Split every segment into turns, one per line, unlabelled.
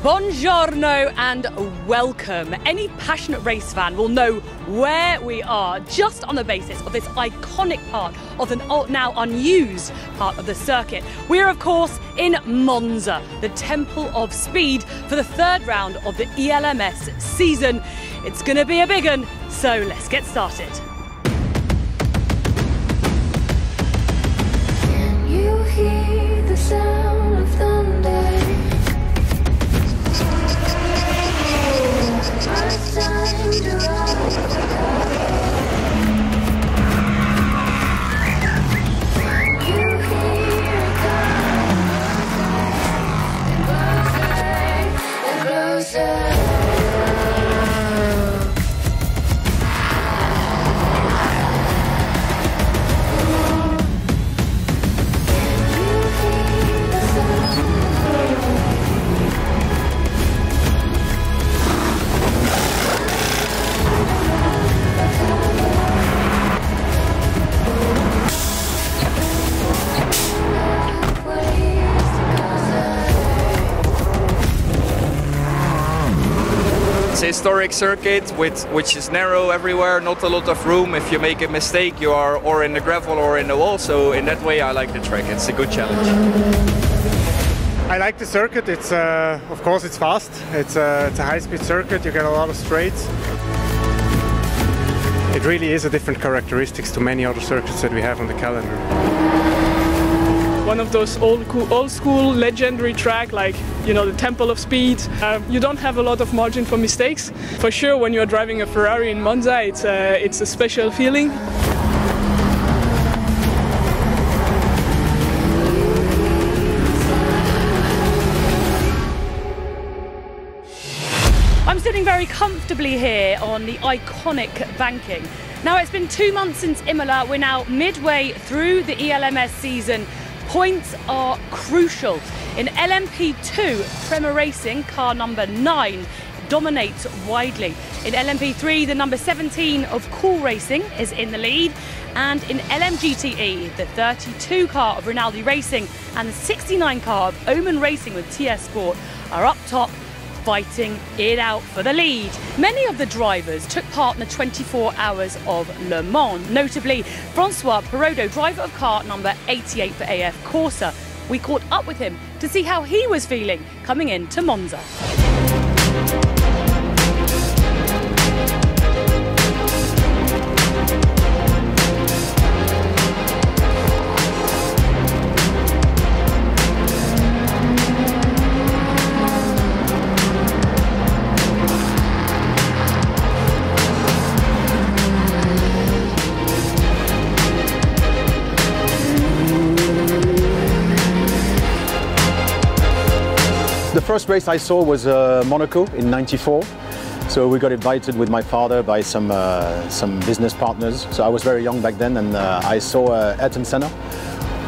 Buongiorno and welcome. Any passionate race fan will know where we are just on the basis of this iconic part of the now unused part of the circuit. We are of course in Monza, the Temple of Speed, for the third round of the ELMS season. It's going to be a big one, so let's get started.
Can you hear the sound of thunder? It's time to rise. You hear it coming closer and closer.
It's a historic circuit which is narrow everywhere, not a lot of room. If you make a mistake, you are or in the gravel or in the wall. So in that way, I like the track. It's a good challenge.
I like the circuit. It's of course it's fast. It's a high-speed circuit. You get a lot of straights. It really is a different characteristics to many other circuits that we have on the calendar.
One of those old school legendary track, like, you know, the Temple of Speed. You don't have a lot of margin for mistakes. For sure, when you're driving a Ferrari in Monza, it's a special feeling.
I'm sitting very comfortably here on the iconic banking. Now, it's been 2 months since Imola. We're now midway through the ELMS season. Points are crucial. In LMP2, Prema Racing, car number 9, dominates widely. In LMP3, the number 17 of Cool Racing is in the lead. And in LMGTE, the 32 car of Rinaldi Racing and the 69 car of Oman Racing with TS Sport are up top, fighting it out for the lead. Many of the drivers took part in the 24 hours of Le Mans, notably Francois Perrodo, driver of car number 88 for AF Corsa. We caught up with him to see how he was feeling coming into Monza.
The first race I saw was Monaco in '94. So we got invited with my father by some business partners. So I was very young back then, and I saw Ayrton Senna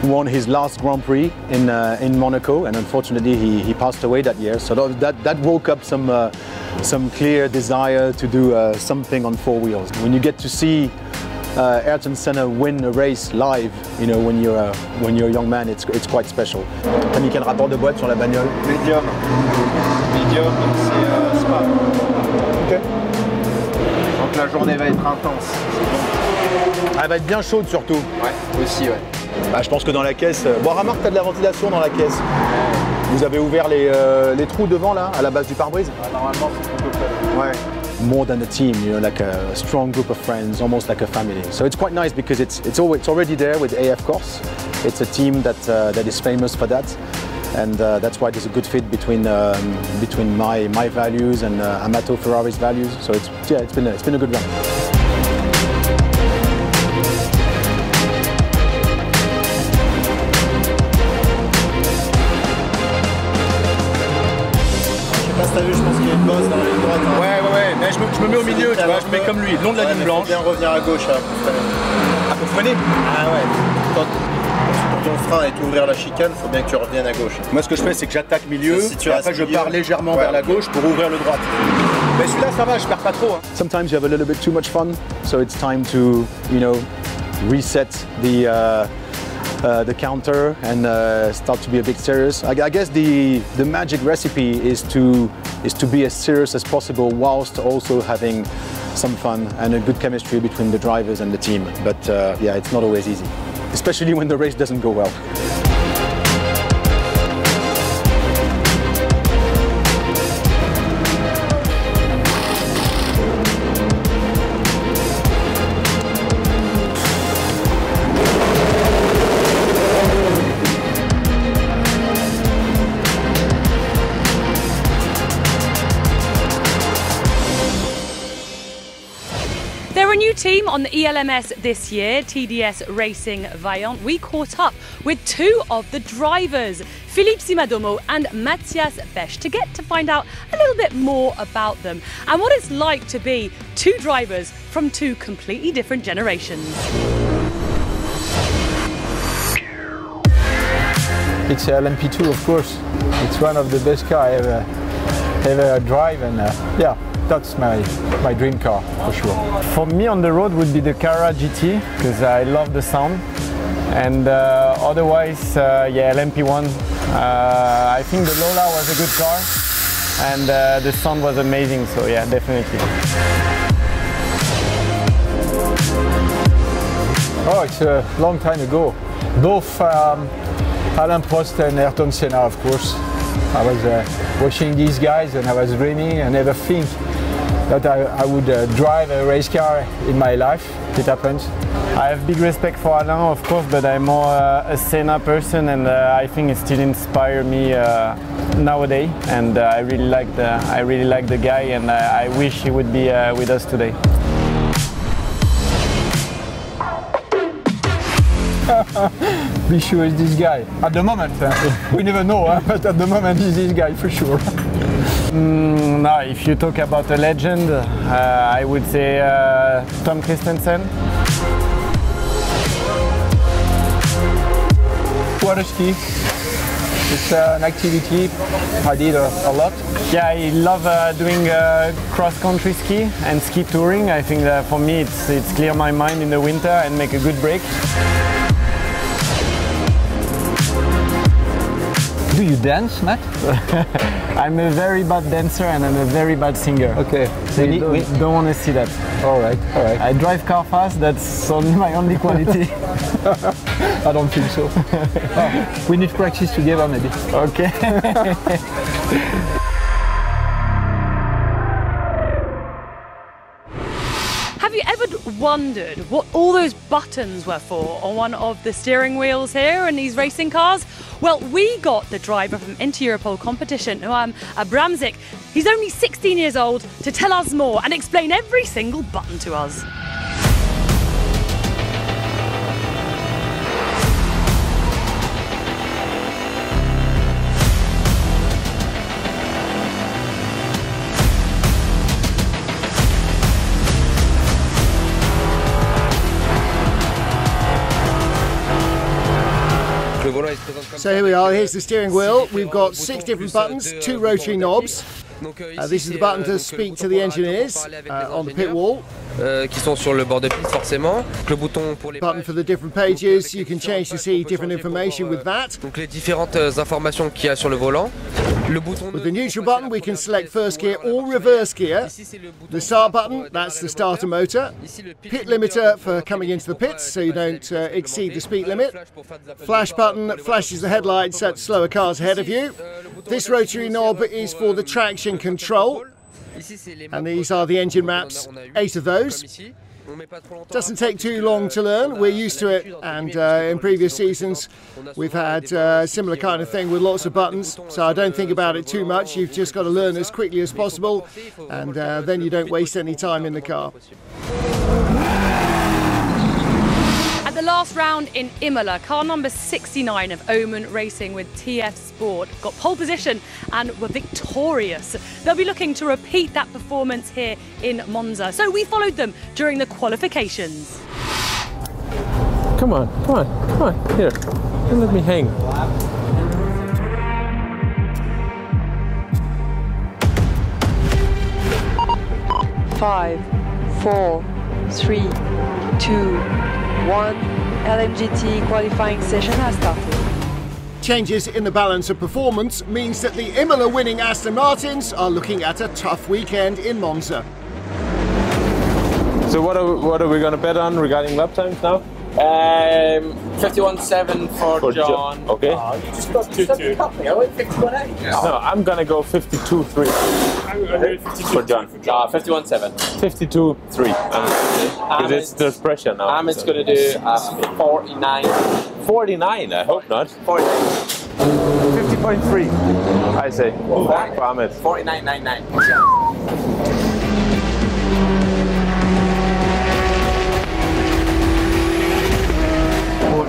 won his last Grand Prix in Monaco, and unfortunately he passed away that year. So that woke up some clear desire to do something on 4 wheels. When you get to see Ayrton Senna win a race live, you know, when you're a young man, it's quite special. T'as mis quel rapport de boîte sur la bagnole?
Medium. Medium, c'est Spa.
Ok.
Donc la journée va être intense.
Elle va être bien chaude surtout.
Ouais, aussi, ouais.
Bah, je pense que dans la caisse... Bon, remarque, t'as de la ventilation dans la caisse. Vous avez ouvert les trous devant, là, à la base du pare-brise?
Normalement, c'est tout fait.
Ouais. More than a team, you know, like a strong group of friends, almost like a family. So it's quite nice because it's already there with AF Corse. It's a team that is famous for that, and that's why there's a good fit between my values and Amato Ferrari's values. So it's been a good run.
T'as vu, je pense qu'il y a une bosse dans la ligne droite. Hein.
Ouais, mais je me mets au milieu, tu vois, je mets comme lui, le long de la ligne blanche.
Il faut bien revenir à gauche, là, pour freiner.
Ah, pour freiner?
Ah ouais. Quand ton frein et ouvrir la chicane, il faut bien que tu reviennes à gauche.
Moi, ce que je fais, c'est que j'attaque milieu, et après je pars légèrement vers la gauche pour ouvrir le droite. Mais celui-là, ça va, je perds pas trop. Hein. Sometimes you have a little bit too much fun, so it's time to, you know, reset the counter and start to be a bit serious. I guess the magic recipe is to be as serious as possible whilst also having some fun and a good chemistry between the drivers and the team. But yeah, it's not always easy, especially when the race doesn't go well.
They're a new team on the ELMS this year, TDS Racing Vaillant. We caught up with two of the drivers, Philippe Simadomo and Matthias Besch, to get to find out a little bit more about them and what it's like to be two drivers from two completely different generations.
It's LMP2, of course. It's one of the best cars I ever drive, and yeah, that's my dream car for sure. For me on the road would be the Carrera GT because I love the sound, and otherwise, yeah, LMP1. I think the Lola was a good car, and the sound was amazing. So yeah, definitely. Oh, it's a long time ago. Both Alain Prost and Ayrton Senna, of course. I was watching these guys and I was dreaming. I never think that I would drive a race car in my life. It happens. I have big respect for Alain, of course, but I'm more a Senna person, and I think it still inspires me nowadays. And I really like the guy, and I wish he would be with us today. Be sure it's this guy. At the moment, we never know, but at the moment it's this guy for sure. Now, if you talk about a legend, I would say Tom Christensen. Water ski. It's an activity I did a lot. Yeah, I love doing cross-country ski and ski touring. I think that for me it's clear my mind in the winter and make a good break. Do you dance, Matt? I'm a very bad dancer and I'm a very bad singer. Okay. So we don't want to see that. All right, all right. I drive car fast, that's only my only quality. I don't think so. Oh, we need practice together maybe. Okay.
Have you ever wondered what all those buttons were for on one of the steering wheels here in these racing cars? Well, we got the driver from Inter-Europol competition, Noam Abramzik. He's only 16 years old, to tell us more and explain every single button to us.
So here we are, here's the steering wheel. We've got 6 different buttons, 2 rotary knobs. This is the button to speak to the engineers on the pit wall.
Qui sont sur le bord de piste forcément. Le bouton pour les
button for the different pages. You can change to see different information with that.
Donc les différentes informations qu'il y a sur le volant. Le bouton
with the neutral button we can select first gear or reverse gear. The start button, that's the starter motor. Pit limiter for coming into the pits so you don't exceed the speed limit. Flash button flashes the headlights at slower cars ahead of you. This rotary knob is for the traction control. And these are the engine maps, 8 of those. Doesn't take too long to learn, we're used to it, and in previous seasons we've had a similar kind of thing with lots of buttons, so I don't think about it too much. You've just got to learn as quickly as possible, and then you don't waste any time in the car.
At the last round in Imola, car number 69 of Oman Racing with TF Sport got pole position and were victorious. They'll be looking to repeat that performance here in Monza. So we followed them during the qualifications.
Come on, come on, come on, here, don't let me hang. Five, 4, 3, 2, 1.
LMGTE qualifying session has started.
Changes in the balance of performance means that the Imola winning Aston Martins are looking at a tough weekend in Monza.
So what are we going to bet on regarding lap times now?
51.7 for John.
Okay.
Oh, you just got 2-2. I went 51.8.
No, I'm going to go 52.3 for John.
51.7.
52.3. Because there's pressure now.
Ahmed's going to do 49.
49? I hope not.
49.
50.3, I say. For Ahmed.
49.99.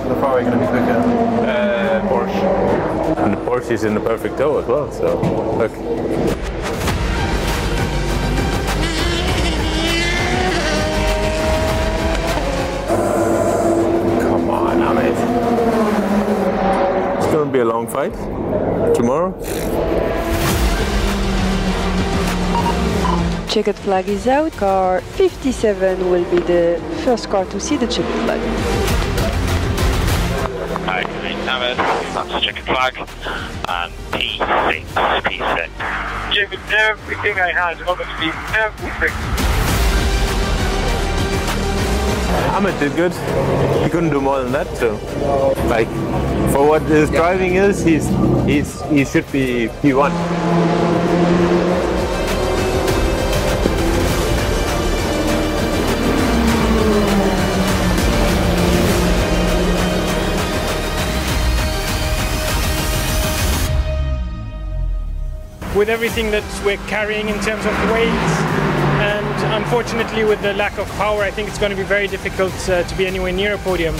The Ferrari going to be quicker?
Porsche. And the Porsche is in the perfect tow as well, so look. Come on, Ahmed. It's going to be a long fight tomorrow.
Checkered flag is out. Car 57 will be the first car to see the checkered flag.
Hi, Ahmed, that's a checkered flag, and P6. Given everything I had, honestly, everything.
Ahmed did good. He couldn't do more than that, so like for what his driving is, he should be P1.
With everything that we're carrying in terms of weight, and unfortunately with the lack of power, I think it's going to be very difficult to be anywhere near a podium.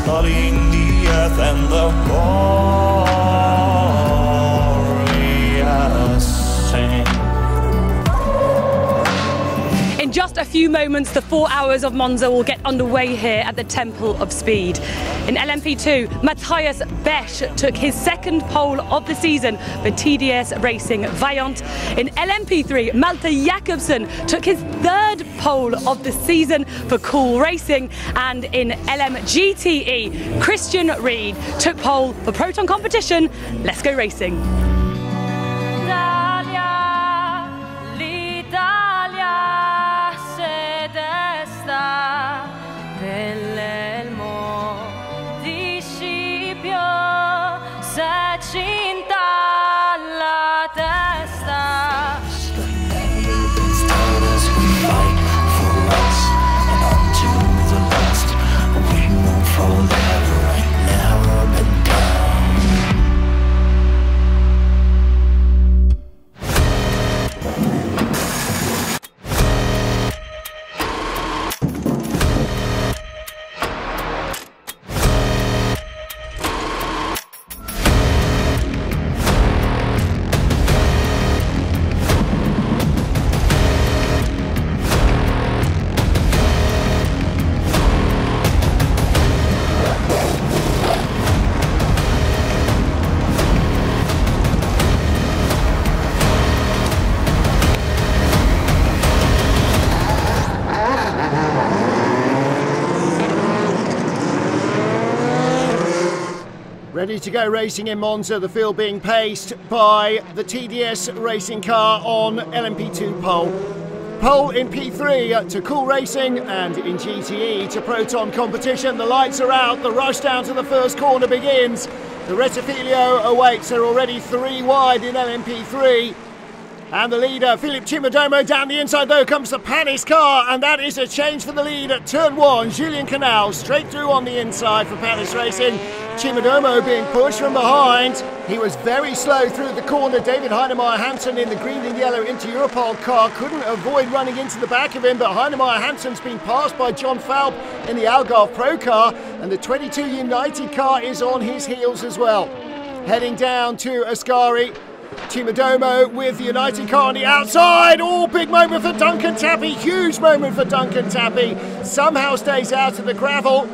studying the earth and the glorious sing.
In just a few moments, the 4 hours of Monza will get underway here at the Temple of Speed. In LMP2, Matthias Besch took his second pole of the season for TDS Racing Vaillant. In LMP3, Malte Jakobsen took his third pole of the season for Cool Racing. And in LMGTE, Christian Ried took pole for Proton Competition. Let's go racing.
Ready to go racing in Monza, the field being paced by the TDS racing car on LMP2 pole. Pole in P3 to Cool Racing, and in GTE to Proton Competition. The lights are out, the rush down to the first corner begins. The Rettifilio awaits, they're already 3 wide in LMP3. And the leader, Philip Chimodomo, down the inside though comes the Panis car, and that is a change for the lead at turn 1. Julien Canal straight through on the inside for Panis Racing. Chimodomo being pushed from behind. He was very slow through the corner. David Heinemeier Hansen in the green and yellow into Europol car couldn't avoid running into the back of him, but Heinemeier Hansen's been passed by John Falb in the Algarve Pro car, and the 22 United car is on his heels as well. Heading down to Ascari. Chimodomo with the United car on the outside. Oh, big moment for Duncan Tappy. Huge moment for Duncan Tappy. Somehow stays out of the gravel.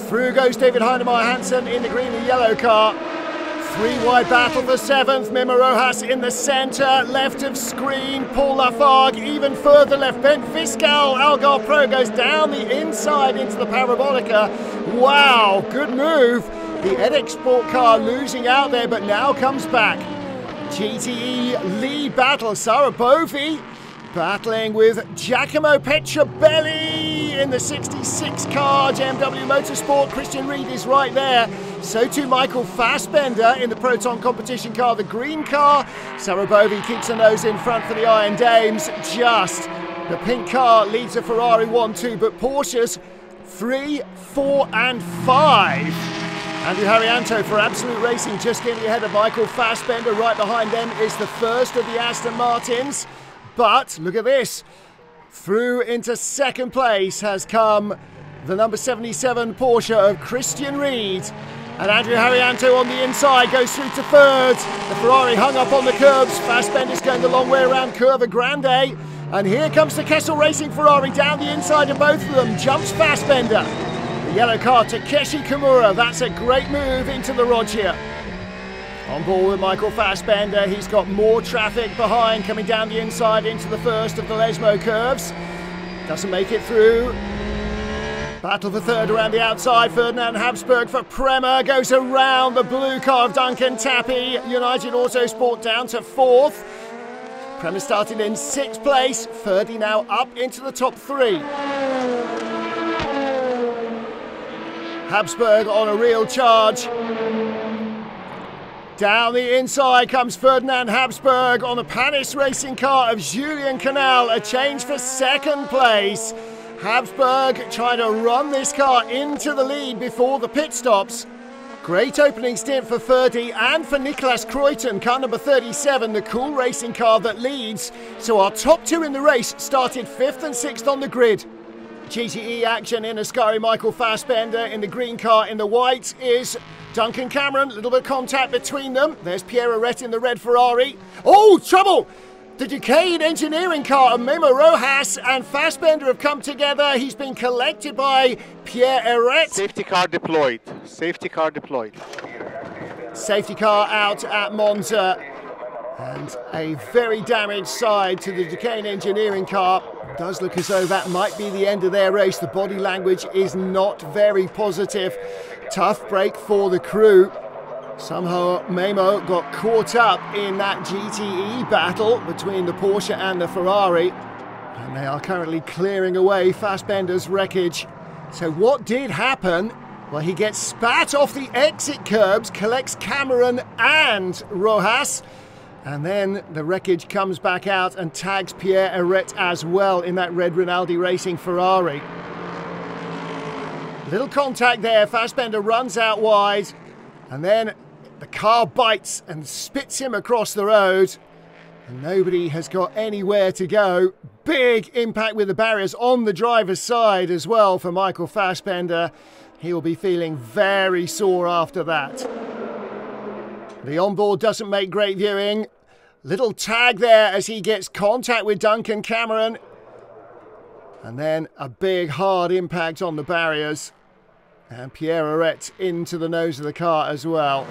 Through goes David Heinemeier Hansen in the green and yellow car. 3 wide battle for 7th. Memo Rojas in the centre. Left of screen. Paul Lafargue even further left. Ben Fiscal. Algarve Pro goes down the inside into the Parabolica. Wow, good move. The EDEX Sport car losing out there, but now comes back. GTE lead battle. Sarah Bovey battling with Giacomo Petrobelli in the 66 car. JMW Motorsport. Christian Reed is right there. So too Michael Fassbender in the Proton Competition car, the green car. Sarah Bovey keeps her nose in front for the Iron Dames. Just the pink car leads a Ferrari 1-2, but Porsches 3, 4 and 5. Andrew Harrianto for Absolute Racing just getting ahead of Michael Fassbender. Right behind them is the first of the Aston Martins. But look at this. Through into second place has come the number 77 Porsche of Christian Reed. And Andrew Harrianto on the inside goes through to third. The Ferrari hung up on the curbs. Fassbender's going the long way around Curva Grande. And here comes the Kessel Racing Ferrari down the inside of both of them. Jumps Fassbender. The yellow car, Takeshi Kimura, that's a great move into the Rogia. On board with Michael Fassbender, he's got more traffic behind coming down the inside into the first of the Lesmo curves. Doesn't make it through. Battle for third around the outside. Ferdinand Habsburg for Prema goes around the blue car of Duncan Tappy. United Autosport down to 4th. Prema started in 6th place. Ferdy now up into the top 3. Habsburg on a real charge. Down the inside comes Ferdinand Habsburg on a Panis racing car of Julien Canal. A change for second place. Habsburg trying to run this car into the lead before the pit stops. Great opening stint for Ferdy and for Nicolas Croyton, car number 37, the Cool Racing car that leads. So our top 2 in the race started 5th and 6th on the grid. GTE action in Ascari. Michael Fassbender in the green car. In the white is Duncan Cameron. A little bit of contact between them. There's Pierre Arret in the red Ferrari. Oh, trouble! The Duquesne engineering car of Memo Rojas and Fassbender have come together. He's been collected by Pierre Arret.
Safety car deployed. Safety car deployed.
Safety car out at Monza. And a very damaged side to the Duquesne engineering car. Does look as though that might be the end of their race. The body language is not very positive. Tough break for the crew. Somehow Memo got caught up in that GTE battle between the Porsche and the Ferrari. And they are currently clearing away Fassbender's wreckage. So what did happen? Well, he gets spat off the exit curbs, collects Cameron and Rojas. And then the wreckage comes back out and tags Pierre Arret as well in that red Rinaldi Racing Ferrari. Little contact there. Fassbender runs out wide. And then the car bites and spits him across the road. And nobody has got anywhere to go. Big impact with the barriers on the driver's side as well for Michael Fassbender. He'll be feeling very sore after that. The onboard doesn't make great viewing. Little tag there as he gets contact with Duncan Cameron. And then a big hard impact on the barriers. And Pierre Arret into the nose of the car as well.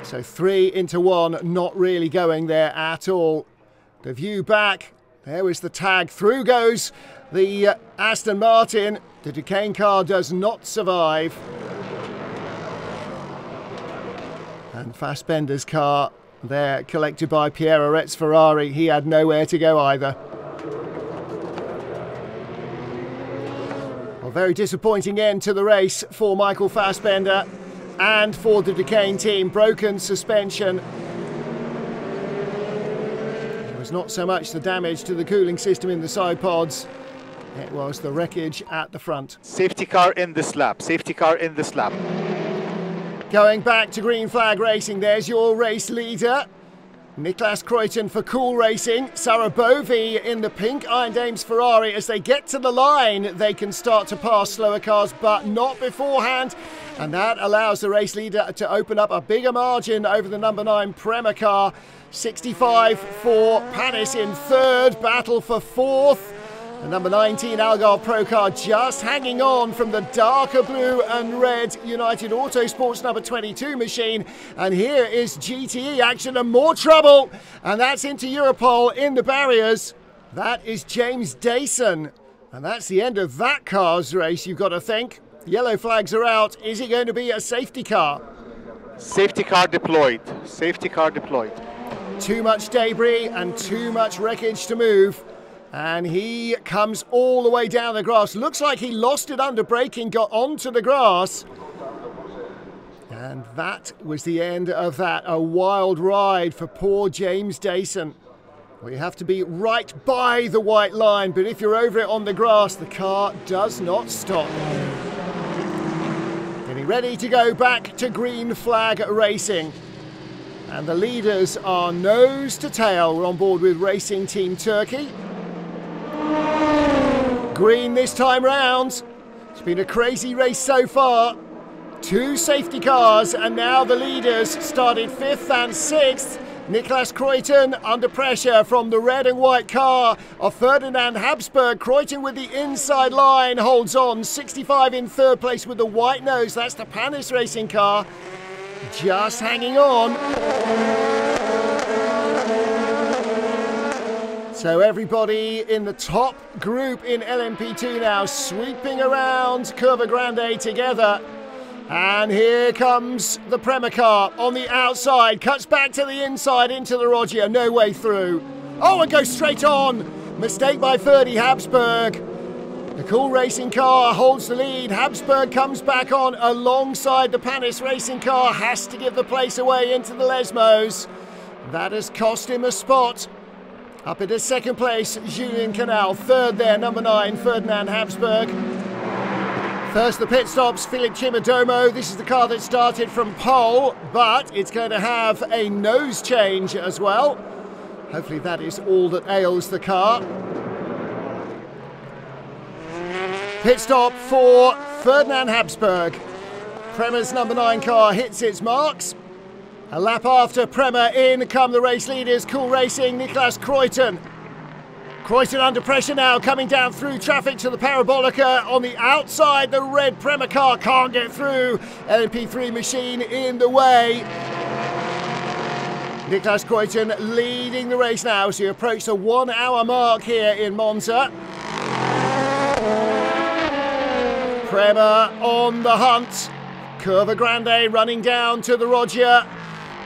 So 3 into 1, not really going there at all. The view back, there was the tag. Through goes the Aston Martin. The Duquesne car does not survive. And Fassbender's car there, collected by Pierre Aret's Ferrari. He had nowhere to go either. A very disappointing end to the race for Michael Fassbender and for the Duquesne team. Broken suspension. It was not so much the damage to the cooling system in the side pods, it was the wreckage at the front.
Safety car in this lap, safety car in this lap.
Going back to green flag racing, there's your race leader. Niklas Kruyten for Cool Racing, Sarah Bovey in the pink Iron Dames Ferrari. As they get to the line, they can start to pass slower cars, but not beforehand. And that allows the race leader to open up a bigger margin over the number 9 Prema car. 65 for Panis in third, battle for fourth. The number 19 Algarve Pro car just hanging on from the darker blue and red United Autosports number 22 machine. And here is GTE action and more trouble. And that's into Europol in the barriers. That is James Dayson. And that's the end of that car's race, you've got to think. Yellow flags are out. Is it going to be a safety car?
Safety car deployed. Safety car deployed.
Too much debris and too much wreckage to move. And he comes all the way down the grass. Looks like he lost it under braking, got onto the grass. And that was the end of that. A wild ride for poor James Dayson. Well, you have to be right by the white line, but if you're over it on the grass, the car does not stop. Getting ready to go back to green flag racing. And the leaders are nose to tail. We're on board with Racing Team Turkey. Green this time round. It's been a crazy race so far. 2 safety cars and now the leaders started 5th and 6th. Niklas Kruyten under pressure from the red and white car of Ferdinand Habsburg. Kruyten with the inside line holds on. 65 in third place with the white nose. That's the Panis racing car. Just hanging on. So everybody in the top group in LMP2 now sweeping around Curva Grande together. And here comes the Prema car on the outside, cuts back to the inside into the Roggia, no way through. Oh, and goes straight on. Mistake by Ferdy Habsburg. The Cool Racing car holds the lead. Habsburg comes back on alongside the Panis racing car, has to give the place away into the Lesmos. That has cost him a spot. Up into second place, Julien Canal. Third there, number 9, Ferdinand Habsburg. First the pit stops, Philip Chimodomo. This is the car that started from pole, but it's going to have a nose change as well. Hopefully that is all that ails the car. Pit stop for Ferdinand Habsburg. Prema's number 9 car hits its marks. A lap after Prema, in come the race leaders, Cool Racing, Niklas Kruyten. Kruyten under pressure now, coming down through traffic to the Parabolica. On the outside, the red Prema car can't get through. LMP3 machine in the way. Niklas Kruyten leading the race now as he approaches the 1 hour mark here in Monza. Prema on the hunt. Curva Grande running down to the Roggia.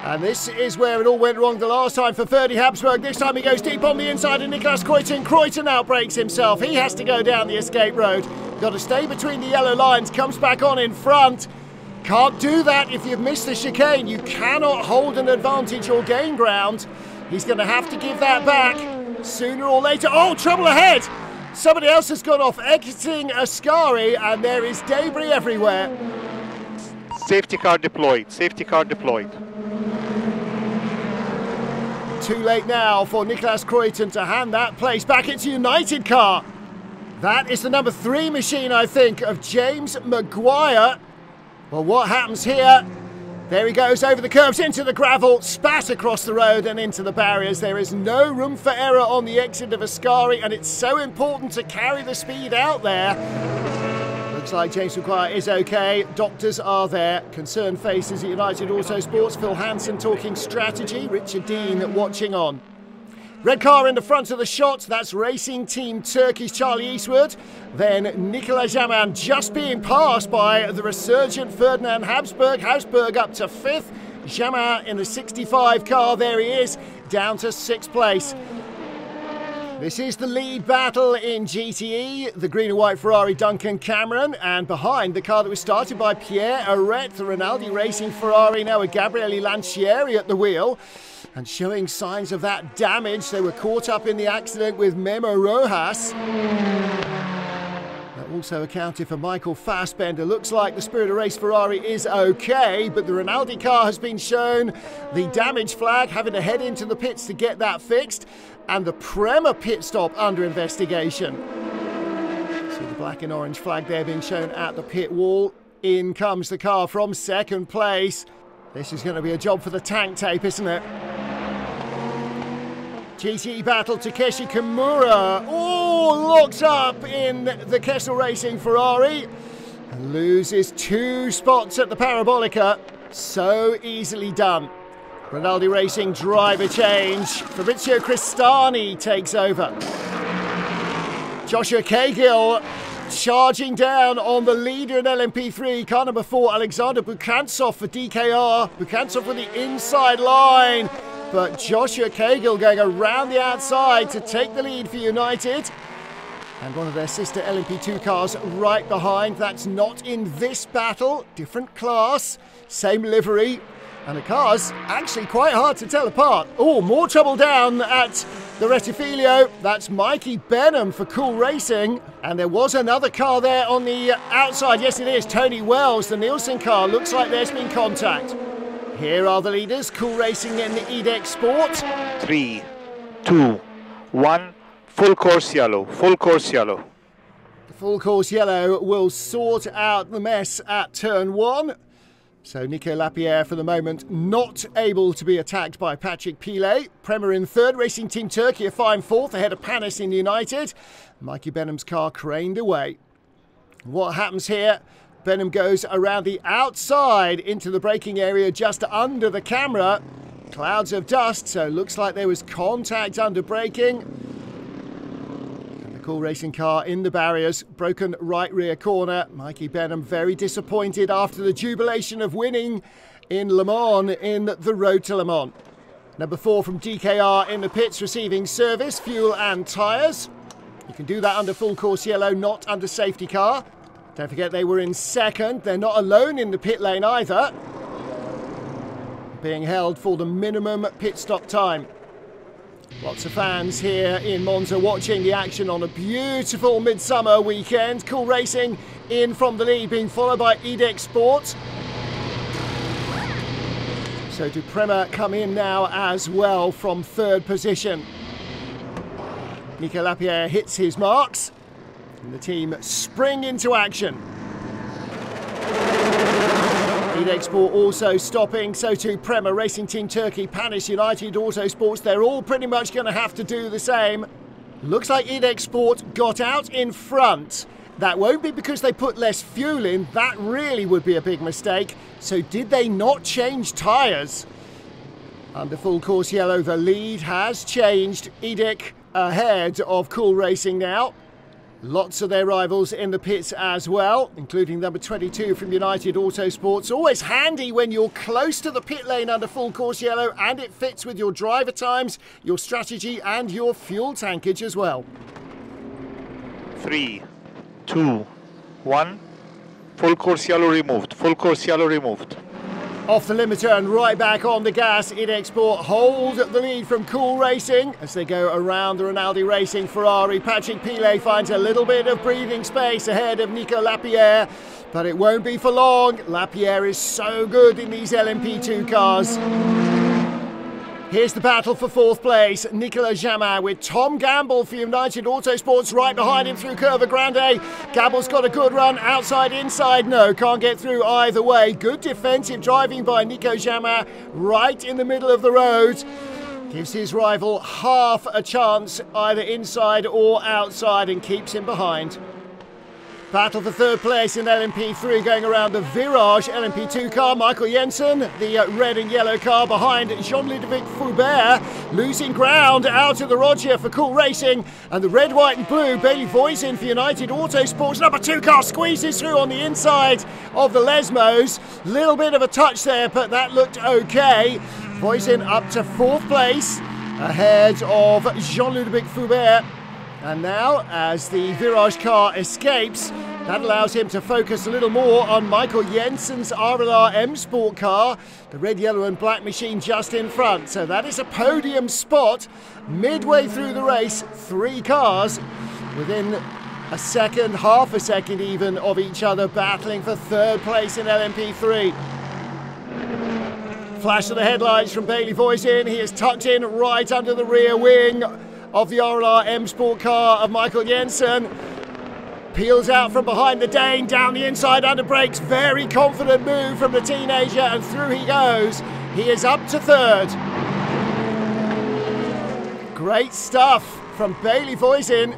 And this is where it all went wrong the last time for Ferdy Habsburg. This time he goes deep on the inside of Niklas Kruyten. Kruyten outbrakes himself. He has to go down the escape road. Got to stay between the yellow lines. Comes back on in front. Can't do that if you've missed the chicane. You cannot hold an advantage or gain ground. He's going to have to give that back sooner or later. Oh, trouble ahead. Somebody else has gone off, exiting Ascari, and there is debris everywhere.
Safety car deployed. Safety car deployed.
Too late now for Niklas Kruyten to hand that place back into United car. That is the number 3 machine, I think, of James Maguire. Well, what happens here? There he goes over the curbs into the gravel, spat across the road and into the barriers. There is no room for error on the exit of Ascari, and it's so important to carry the speed out there. Looks like James Maguire is okay. Doctors are there. Concerned faces at United Autosports. Phil Hansen talking strategy. Richard Dean watching on. Red car in the front of the shot. That's Racing Team Turkey's Charlie Eastwood. Then Nicola Jaman just being passed by the resurgent Ferdinand Habsburg. Habsburg up to 5th. Jamin in the 65 car, there he is, down to 6th place. This is the lead battle in GTE, the green and white Ferrari Duncan Cameron, and behind the car that was started by Pierre Arret, the Rinaldi Racing Ferrari, now with Gabriele Lancieri at the wheel, and showing signs of that damage. They were caught up in the accident with Memo Rojas. That also accounted for Michael Fassbender. Looks like the Spirit of Race Ferrari is okay, but the Rinaldi car has been shown the damage flag, having to head into the pits to get that fixed, and the Prema pit stop under investigation. See the black and orange flag there being shown at the pit wall. In comes the car from 2nd place. This is going to be a job for the tank tape, isn't it? GTE battle, Takeshi Kimura. Oh, locked up in the Kessel Racing Ferrari. And loses 2 spots at the Parabolica. So easily done. Rinaldi Racing driver change. Fabrizio Cristani takes over. Joshua Cahill charging down on the leader in LMP3, car number 4, Alexander Bukantsov for DKR. Bukantsov with the inside line, but Joshua Cahill going around the outside to take the lead for United. And one of their sister LMP2 cars right behind. That's not in this battle, different class, same livery. And the car's actually quite hard to tell apart. Oh, more trouble down at the Rettifilio. That's Mikey Benham for Cool Racing. And there was another car there on the outside. Yes, it is. Tony Wells, the Nielsen car. Looks like there's been contact. Here are the leaders. Cool Racing and the EDEC Sport.
3, 2, 1. Full course yellow. Full course yellow.
The full course yellow will sort out the mess at turn 1. So Nico Lapierre for the moment not able to be attacked by Patrick Pilet. Prema in 3rd, Racing Team Turkey a fine 4th ahead of Panis in United. Mikey Benham's car craned away. What happens here? Benham goes around the outside into the braking area just under the camera. Clouds of dust, so looks like there was contact under braking. Cool Racing car in the barriers, broken right rear corner. Mikey Benham very disappointed after the jubilation of winning in Le Mans in the Road to Le Mans. Number 4 from DKR in the pits receiving service, fuel and tyres. You can do that under full course yellow, not under safety car. Don't forget they were in 2nd. They're not alone in the pit lane either. Being held for the minimum pit stop time. Lots of fans here in Monza watching the action on a beautiful midsummer weekend. Cool Racing in from the lead, being followed by EDEC Sport. So do Prema come in now as well from 3rd position. Nico Lapierre hits his marks and the team spring into action. EDEC Sport also stopping, so too Prema, Racing Team Turkey, Panis, United Autosports. They're all pretty much going to have to do the same. Looks like EDEC Sport got out in front. That won't be because they put less fuel in. That really would be a big mistake. So did they not change tyres? Under full course yellow, the lead has changed. EDEC ahead of Cool Racing now. Lots of their rivals in the pits as well, including number 22 from United Autosports. Always handy when you're close to the pit lane under full course yellow, and it fits with your driver times, your strategy and your fuel tankage as well.
3, 2, 1. Full course yellow removed. Full course yellow removed.
Off the limiter and right back on the gas. EDEC Sport hold the lead from Cool Racing as they go around the Rinaldi Racing Ferrari. Patrick Pilet finds a little bit of breathing space ahead of Nico Lapierre, but it won't be for long. Lapierre is so good in these LMP2 cars. Here's the battle for 4th place. Nicolas Jamin with Tom Gamble for United Autosports right behind him through Curva Grande. Gamble's got a good run, outside, inside. No, can't get through either way. Good defensive driving by Nico Jamin right in the middle of the road. Gives his rival half a chance either inside or outside and keeps him behind. Battle for third place in LMP3 going around the Virage LMP2 car. Michael Jensen, the red and yellow car behind Jean-Ludovic Foubert, losing ground out of the Roger for Cool Racing. And the red, white and blue, Bailey Voisin for United Autosports. Number 2 car squeezes through on the inside of the Lesmos. Little bit of a touch there, but that looked okay. Voisin up to 4th place, ahead of Jean-Ludovic Foubert. And now, as the Virage car escapes, that allows him to focus a little more on Michael Jensen's RLR M Sport car, the red, yellow and black machine just in front. So that is a podium spot midway through the race. 3 cars within a second, half a second even, of each other, battling for 3rd place in LMP3. Flash of the headlights from Bailey Voisin. He is tucked in right under the rear wing of the RLR M Sport car of Michael Jensen. Peels out from behind the Dane, down the inside under brakes. Very confident move from the teenager, and through he goes. He is up to 3rd. Great stuff from Bailey Voisin.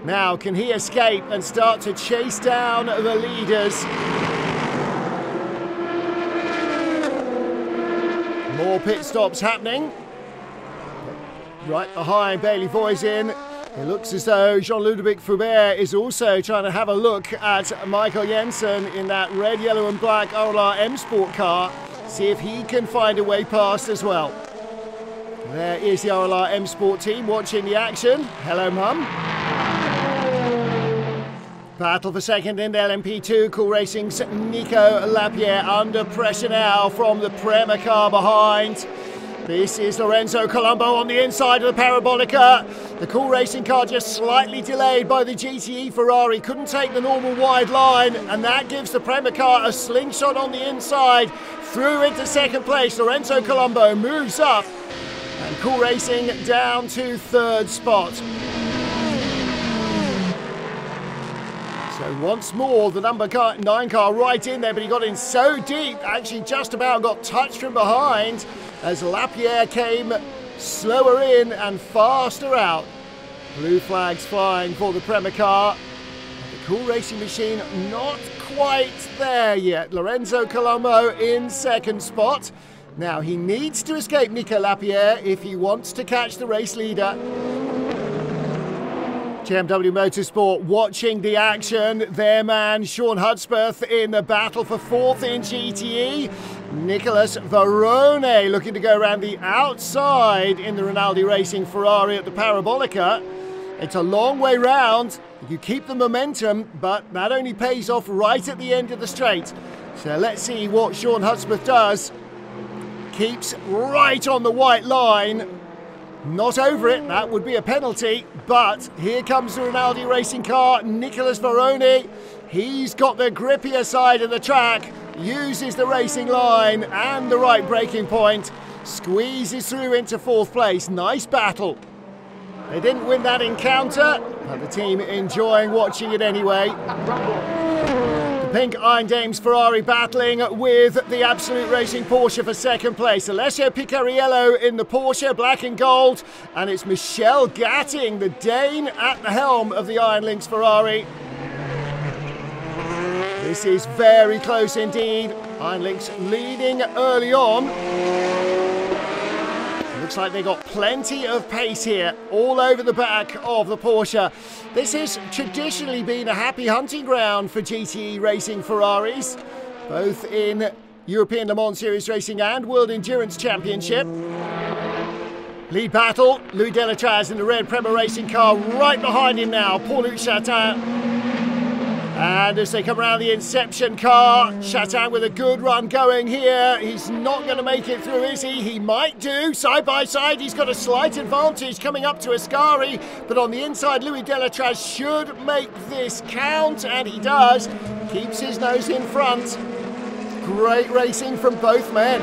Now, can he escape and start to chase down the leaders? More pit stops happening. Right behind Bailey Voisin. It looks as though Jean-Ludovic Foubert is also trying to have a look at Michael Jensen in that red, yellow and black RLR M Sport car. See if he can find a way past as well. There is the RLR M Sport team watching the action. Hello, Mum. Battle for second in the LMP2. Cool Racing's Nico Lapierre under pressure now from the Prema car behind. This is Lorenzo Colombo on the inside of the Parabolica. The Cool Racing car just slightly delayed by the GTE Ferrari. Couldn't take the normal wide line, and that gives the Prema car a slingshot on the inside. Through into 2nd place. Lorenzo Colombo moves up, and Cool Racing down to 3rd spot. So once more, the number 9 car right in there, but he got in so deep, actually just about got touched from behind, as Lapierre came slower in and faster out. Blue flags flying for the Prema car. The Cool Racing machine not quite there yet. Lorenzo Colombo in 2nd spot. Now he needs to escape Nico Lapierre if he wants to catch the race leader. GMW Motorsport watching the action. Their man Sean Hudspeth in the battle for 4th in GTE. Nicolas Varone looking to go around the outside in the Rinaldi Racing Ferrari at the Parabolica. It's a long way round. You keep the momentum, but that only pays off right at the end of the straight. So let's see what Sean Hudspeth does. Keeps right on the white line. Not over it, that would be a penalty, but here comes the Rinaldi Racing car, Nicolas Varone. He's got the grippier side of the track, uses the racing line and the right braking point, squeezes through into 4th place. Nice battle. They didn't win that encounter, but the team enjoying watching it anyway. Pink Iron Dames Ferrari battling with the Absolute Racing Porsche for 2nd place. Alessio Picariello in the Porsche, black and gold. And it's Michel Gatting, the Dane, at the helm of the Iron Lynx Ferrari. This is very close indeed. Iron Lynx leading early on. Looks like they got plenty of pace here, all over the back of the Porsche. This has traditionally been a happy hunting ground for GTE racing Ferraris, both in European Le Mans Series Racing and World Endurance Championship. Lead battle, Louis Delatraz in the red Prema Racing car, right behind him now, Paul-Luc Chatin. And as they come around the Inception car, Chatin with a good run going here. He's not going to make it through, is he? He might do. Side by side, he's got a slight advantage coming up to Ascari. But on the inside, Louis Delatraz should make this count, and he does. Keeps his nose in front. Great racing from both men.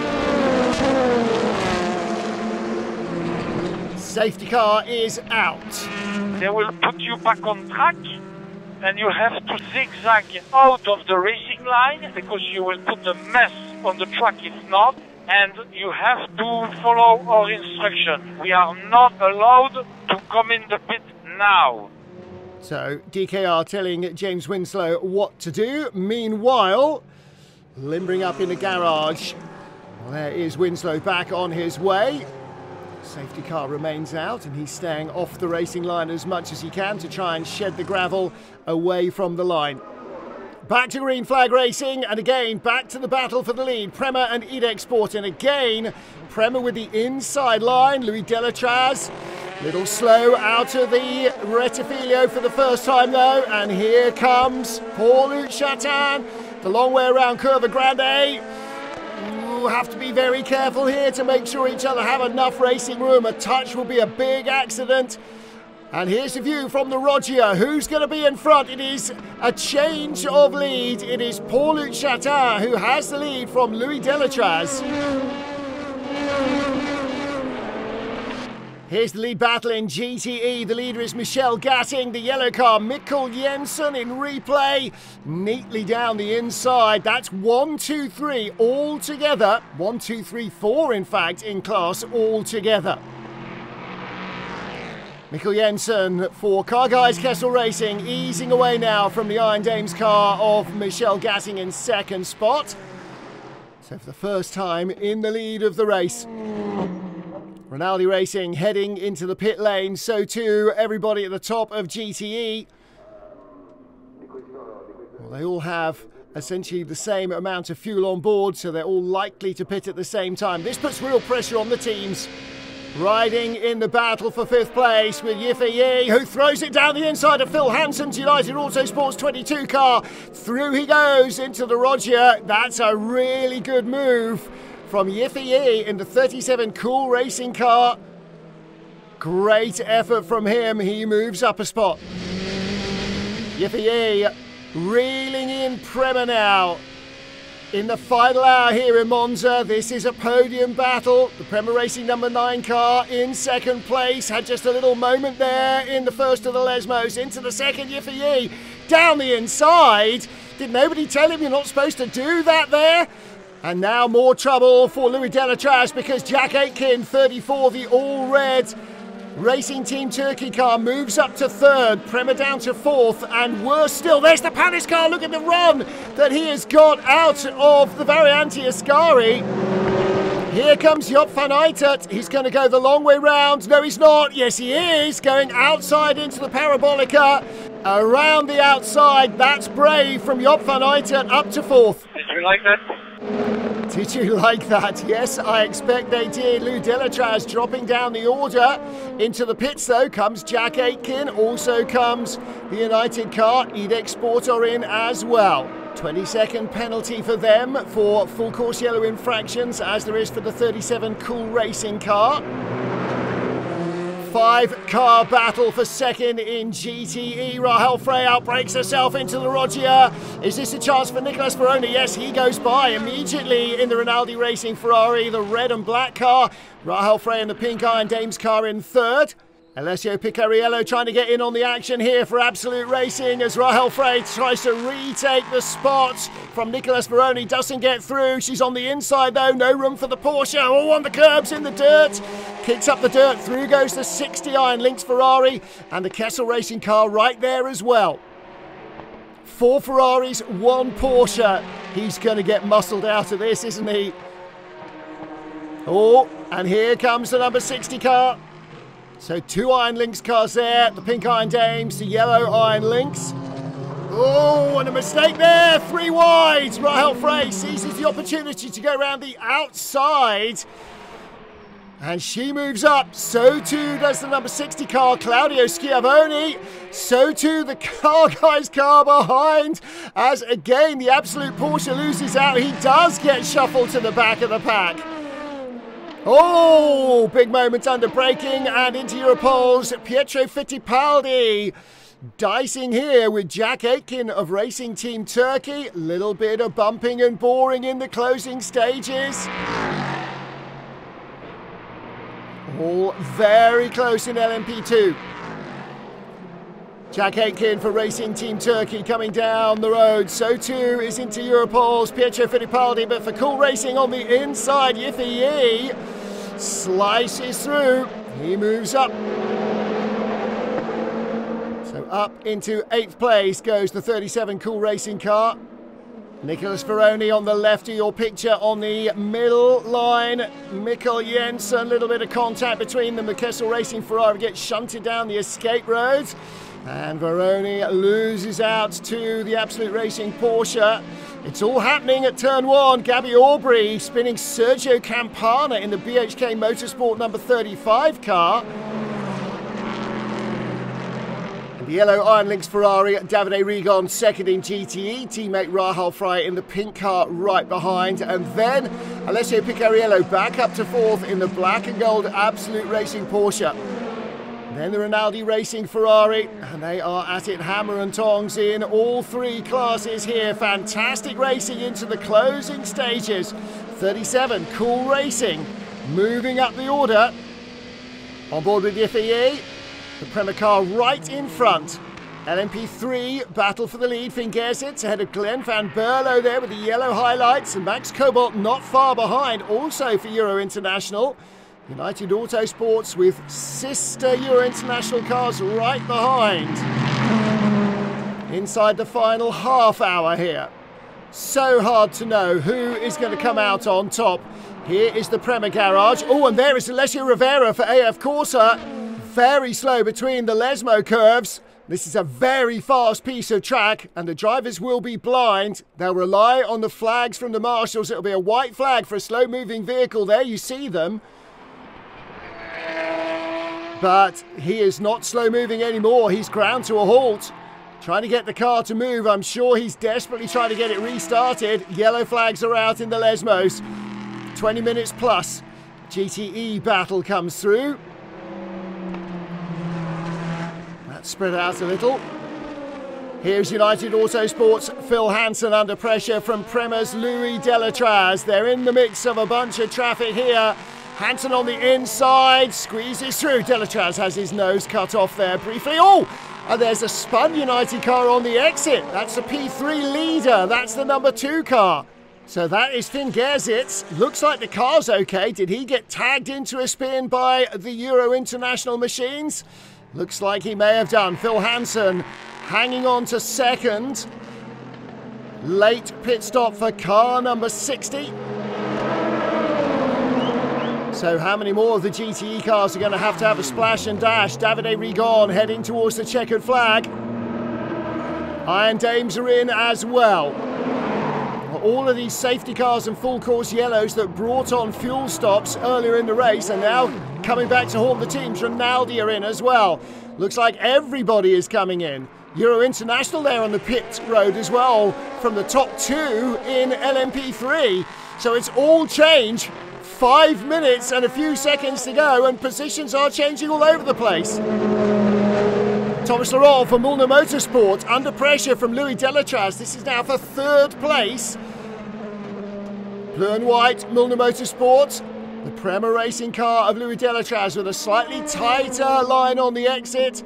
Safety car is out.
They will put you back on track. And you have to zigzag out of the racing line because you will put a mess on the track if not, and you have to follow our instruction. We are not allowed to come in the pit now.
So DKR telling James Winslow what to do. Meanwhile, limbering up in the garage, there is Winslow back on his way. Safety car remains out and he's staying off the racing line as much as he can to try and shed the gravel away from the line. Back to green flag racing, and again back to the battle for the lead. Prema and Idexport, and again Prema with the inside line. Louis Delatraz, little slow out of the Rettifilio for the first time though, and here comes Paul-Luc Chatin, the long way around Curva Grande. We'll have to be very careful here to make sure each other have enough racing room. A touch will be a big accident. And here's the view from the Roggia. Who's going to be in front? It is a change of lead. It is Paul-Luc Chatin who has the lead from Louis Delatraz. Here's the lead battle in GTE. The leader is Michel Gatting. The yellow car, Mikkel Jensen in replay. Neatly down the inside. That's 1, 2, 3 all together. 1, 2, 3, 4 in fact in class all together. Mikkel Jensen for Car Guys Kessel Racing, easing away now from the Iron Dames car of Michel Gatting in second spot. So for the first time in the lead of the race. Rinaldi Racing heading into the pit lane, so too everybody at the top of GTE. Well, they all have essentially the same amount of fuel on board, so they're all likely to pit at the same time. This puts real pressure on the teams. Riding in the battle for 5th place with Yifei, who throws it down the inside of Phil Hansen's United Autosports 22 car. Through he goes into the Roggia. That's a really good move from Yifei in the 37 Cool Racing car. Great effort from him. He moves up a spot. Yifei reeling in Prema now. In the final hour here in Monza, this is a podium battle. The Prema Racing number 9 car in second place. Had just a little moment there in the first of the Lesmos. Into the second, Yifei down the inside. Did nobody tell him you're not supposed to do that there? And now more trouble for Louis Delatraz because Jack Aitken, 34, the all-red Racing Team Turkey car, moves up to 3rd, Prema down to 4th, and worse still, there's the Panis car. Look at the run that he has got out of the Variante Ascari. Here comes Joop van Uitert. He's going to go the long way round. No, he's not. Yes, he is. Going outside into the Parabolica. Around the outside. That's brave from Joop van Uitert up to 4th.
Did you like that?
Did you like that? Yes, I expect they did. Lou Delatraz dropping down the order. Into the pits, though, comes Jack Aitken. Also comes the United car. Idexport are in as well. 20-second penalty for them for full course yellow infractions, as there is for the 37 Cool Racing car. 5-car battle for second in GTE. Rahel Frey outbreaks herself into the Roggia. Is this a chance for Nicolas Veroni? Yes, he goes by immediately in the Rinaldi Racing Ferrari, the red and black car. Rahel Frey in the pink Iron Dames car in 3rd. Alessio Picariello trying to get in on the action here for Absolute Racing as Rahel Frey tries to retake the spot from Nicolas Veroni. Doesn't get through. She's on the inside though. No room for the Porsche. Oh, on the curbs in the dirt. Kicks up the dirt. Through goes the 60 Iron Lynx Ferrari and the Kessel Racing car right there as well. 4 Ferraris, 1 Porsche. He's going to get muscled out of this, isn't he? Oh, and here comes the number 60 car. So 2 Iron Lynx cars there, the pink Iron Dames, the yellow Iron Lynx. Oh, and a mistake there, 3 wide. Rahel Frey seizes the opportunity to go around the outside. And she moves up, so too does the number 60 car, Claudio Schiavone. So too the Car Guys car behind, as again the Absolute Porsche loses out. He does get shuffled to the back of the pack. Oh, big moment under braking and into Europole's Pietro Fittipaldi. Dicing here with Jack Aitken of Racing Team Turkey. Little bit of bumping and boring in the closing stages. All very close in LMP2. Jack Aitken for Racing Team Turkey coming down the road. So too is into Europole's Pietro Fittipaldi, but for Cool Racing on the inside, Yifei slices through. He moves up. So up into 8th place goes the 37 Cool Racing car. Nicholas Veroni on the left of your picture on the middle line. Mikkel Jensen, a little bit of contact between them. The Kessel Racing Ferrari gets shunted down the escape road. And Veroni loses out to the Absolute Racing Porsche. It's all happening at turn 1. Gabby Aubrey spinning Sergio Campana in the BHK Motorsport number 35 car. And the yellow Iron Lynx Ferrari, Davide Rigon second in GTE. Teammate Rahal Frey in the pink car right behind. And then Alessio Picariello back up to 4th in the black and gold Absolute Racing Porsche. Then the Rinaldi Racing Ferrari, and they are at it hammer and tongs in all 3 classes here. Fantastic racing into the closing stages. 37, Cool Racing, moving up the order. On board with the FIA, the Prema car right in front. LMP3 battle for the lead. Finn Gersitz ahead of Glenn van Berlo there with the yellow highlights, and Max Cobalt not far behind, also for Euro International. United Autosports with sister Euro International cars right behind. Inside the final half hour here. So hard to know who is going to come out on top. Here is the Prema garage. Oh, and there is Alessio Rivera for AF Corsa. Very slow between the Lesmo curves. This is a very fast piece of track, and the drivers will be blind. They'll rely on the flags from the marshals. It'll be a white flag for a slow-moving vehicle. There you see them. But he is not slow moving anymore. He's ground to a halt. Trying to get the car to move. I'm sure he's desperately trying to get it restarted. Yellow flags are out in the Lesmos. 20 minutes plus. GTE battle comes through. That's spread out a little. Here's United Autosports' Phil Hansen under pressure from Prema's Louis Delatraz. They're in the mix of a bunch of traffic here. Hansen on the inside, squeezes through. Delatraz has his nose cut off there briefly. Oh, and there's a spun United car on the exit. That's the P3 leader. That's the number 2 car. So that is Finn Gersitz. Looks like the car's okay. Did he get tagged into a spin by the Euro International machines? Looks like he may have done. Phil Hansen hanging on to 2nd. Late pit stop for car number 60. So how many more of the GTE cars are going to have a splash and dash? Davide Rigon heading towards the checkered flag. Iron Dames are in as well. All of these safety cars and full course yellows that brought on fuel stops earlier in the race are now coming back to haunt the teams. Rinaldi are in as well. Looks like everybody is coming in. Euro International there on the pit road as well from the top 2 in LMP3. So it's all change. 5 minutes and a few seconds to go, and positions are changing all over the place. Thomas Laurent for Mulner Motorsport under pressure from Louis Delatraz. This is now for 3rd place. Blue and white Mulner Motorsport. The Prema racing car of Louis Delatraz with a slightly tighter line on the exit.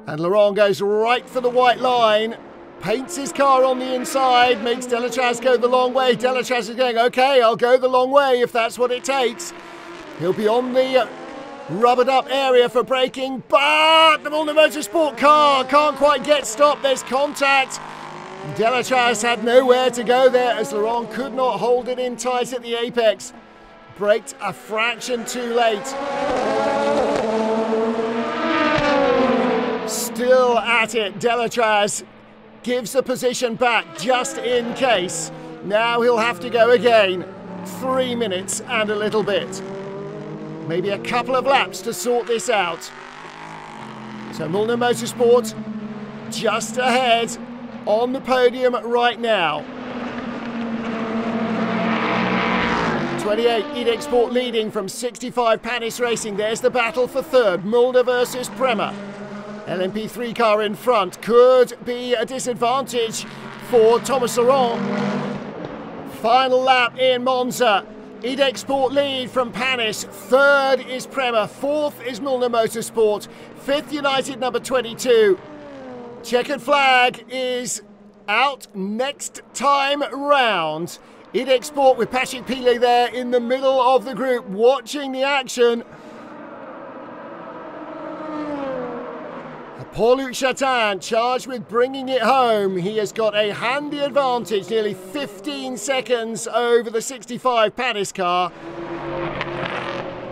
And Laurent goes right for the white line. Paints his car on the inside, makes Delatraz go the long way. Delatraz is going, okay, I'll go the long way if that's what it takes. He'll be on the rubbered up area for braking, but the Mulner Motorsport car can't quite get stopped. There's contact. Delatraz had nowhere to go there as Laurent could not hold it in tight at the apex. Braked a fraction too late. Still at it, Delatraz gives the position back just in case. Now he'll have to go again. 3 minutes and a little bit. Maybe a couple of laps to sort this out. So Mulner Motorsport just ahead on the podium right now. 28 Edexport leading from 65 Panis Racing. There's the battle for 3rd. Mulder versus Prema. LMP3 car in front could be a disadvantage for Thomas Laurent. Final lap in Monza. Edexport lead from Panis. 3rd is Prema. 4th is Mulner Motorsport. 5th United number 22. Checkered flag is out next time round. Edexport with Patrick Pile there in the middle of the group watching the action. A Paul-Luc Chatin charged with bringing it home. He has got a handy advantage, nearly 15 seconds over the 65 Panis car.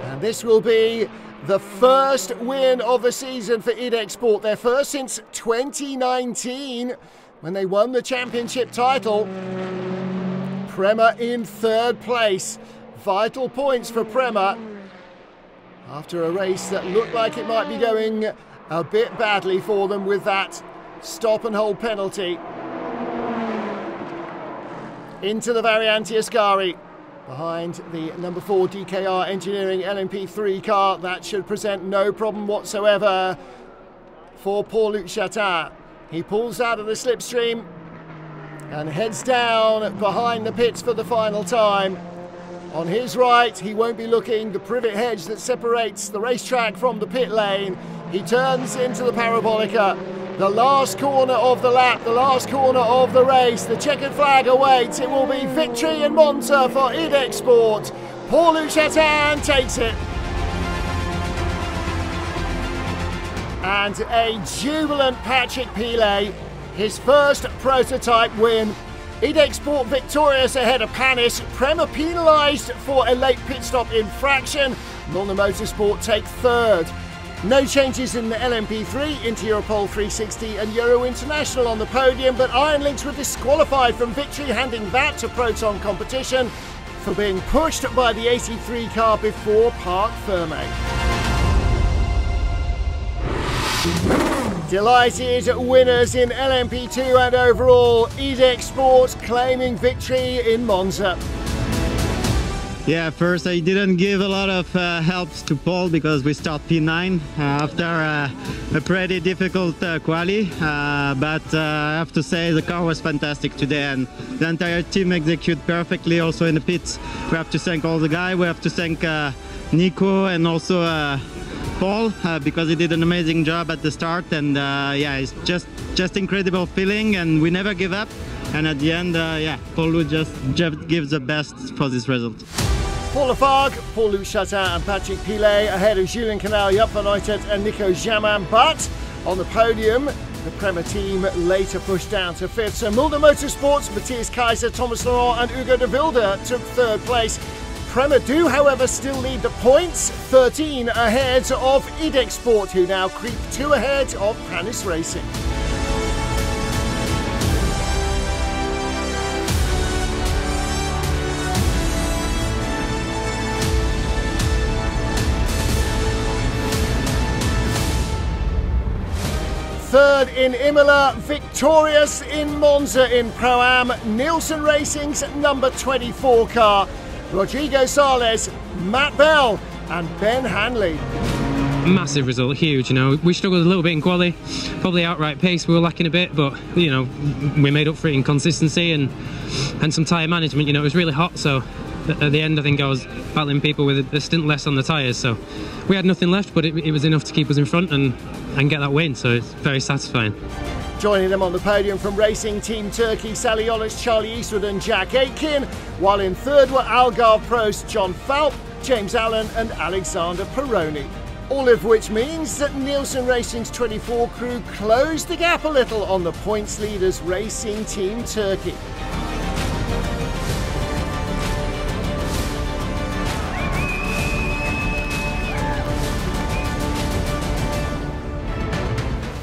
And this will be the first win of the season for IDEC Sport, their first since 2019 when they won the championship title. Prema in third place. Vital points for Prema after a race that looked like it might be going a bit badly for them with that stop and hold penalty. Into the Variante Ascari behind the number 4 DKR Engineering LMP3 car. That should present no problem whatsoever for Paul-Luc Chatin. He pulls out of the slipstream and heads down behind the pits for the final time. On his right, he won't be looking, the privet hedge that separates the racetrack from the pit lane. He turns into the Parabolica. The last corner of the lap, the last corner of the race. The checkered flag awaits. It will be victory in Monza for IDEC Sport. Paul-Luc Chatin takes it. And a jubilant Patrick Pilet, his first prototype win. IDEC Sport victorious ahead of Panis. Prema penalised for a late pit stop infraction. Milner Motorsport take third. No changes in the LMP3 into Europol 360 and Euro International on the podium, but Iron Lynx were disqualified from victory, handing that to Proton Competition for being pushed by the 83 car before Parc Fermé. Delighted winners in LMP2 and overall, IDEC Sport claiming victory in Monza.
Yeah, first I didn't give a lot of help to Paul because we start P9 after a pretty difficult quali, but I have to say the car was fantastic today and the entire team executed perfectly also in the pits. We have to thank all the guys, we have to thank Nico and also Paul because he did an amazing job at the start, and yeah, it's just incredible feeling and we never give up, and at the end yeah, Paul just gives the best for this result.
Paul Lafargue, Paul-Luc Chatin and Patrick Pilet ahead of Julien Canal, Jaap van Uytert and Nico Jamin, but on the podium the Prema team later pushed down to fifth. So Milner Motorsports, Matthias Kaiser, Thomas Laurent and Hugo de Wilde took third place. Prema do, however, still lead the points, 13 ahead of IDEC Sport, who now creep 2 ahead of Panis Racing. Third in Imola, victorious in Monza in Pro-Am, Nielsen Racing's number 24 car. Rodrigo Sales, Matt Bell and Ben Hanley.
Massive result, huge, you know. We struggled a little bit in quali, probably outright pace we were lacking a bit, but you know, we made up for it in consistency and some tyre management. You know, it was really hot, so at the end I think I was battling people with a stint less on the tyres, so we had nothing left, but it was enough to keep us in front and get that win, so it's very satisfying.
Joining them on the podium from Racing Team Turkey, Sally Olis, Charlie Eastwood and Jack Aitken, while in third were Algarve Pros John Falp, James Allen and Alexander Peroni. All of which means that Nielsen Racing's 24 crew closed the gap a little on the points leaders Racing Team Turkey.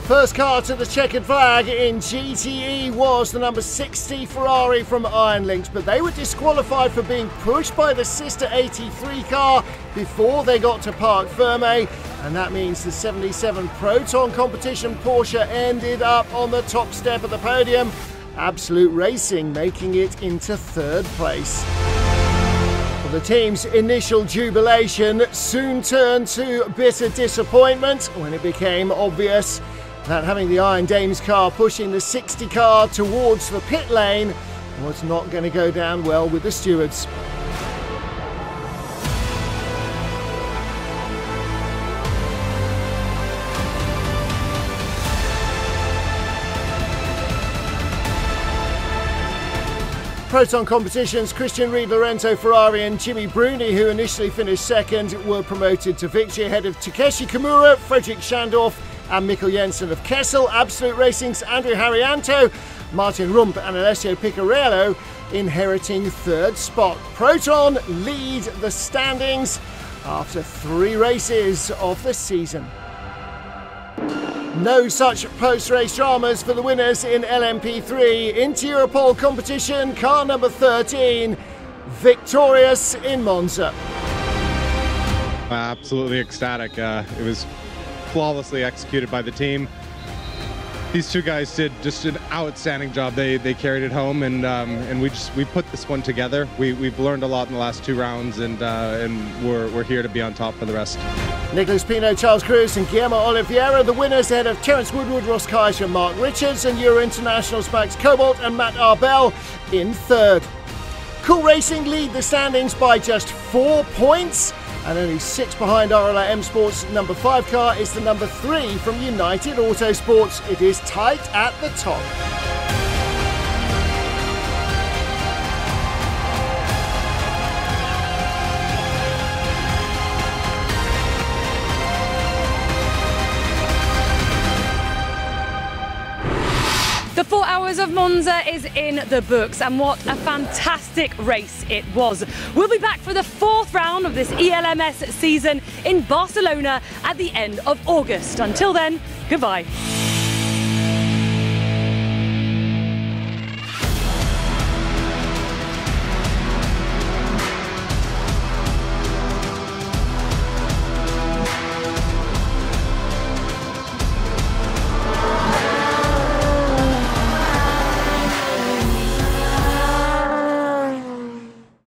First car to the checkered flag in GTE was the number 60 Ferrari from Iron Lynx, but they were disqualified for being pushed by the sister 83 car before they got to Parc Fermé, and that means the 77 Proton Competition Porsche ended up on the top step of the podium. Absolute Racing making it into third place. Well, the team's initial jubilation soon turned to bitter disappointment when it became obvious that having the Iron Dames car pushing the 60 car towards the pit lane was not going to go down well with the stewards. Proton Competition's Christian Reed, Lorenzo Ferrari and Jimmy Bruni, who initially finished second, were promoted to victory ahead of Takeshi Kimura, Frederick Schandorf and Mikkel Jensen of Kessel. Absolute Racing's Andrew Harrianto, Martin Rump and Alessio Piccarello inheriting third spot. Proton lead the standings after 3 races of the season. No such post-race dramas for the winners in LMP3. Into Europole competition, car number 13, victorious in Monza.
Absolutely ecstatic. It was flawlessly executed by the team. These 2 guys did just an outstanding job. They carried it home, and we put this one together. We've learned a lot in the last 2 rounds, and we're here to be on top for the rest.
Nicholas Pino, Charles Cruz and Guillermo Oliveira, the winners ahead of Terence Woodward, Ross Kaiser and Mark Richards, and Euro International's Max Cobalt and Matt Arbell in third. Cool Racing lead the standings by just 4 points, and only 6 behind RLA M Sports' number 5 car is the number 3 from United Autosports. It is tight at the top.
The 4 hours of Monza is in the books, and what a fantastic race it was. We'll be back for the 4th round of this ELMS season in Barcelona at the end of August. Until then, goodbye.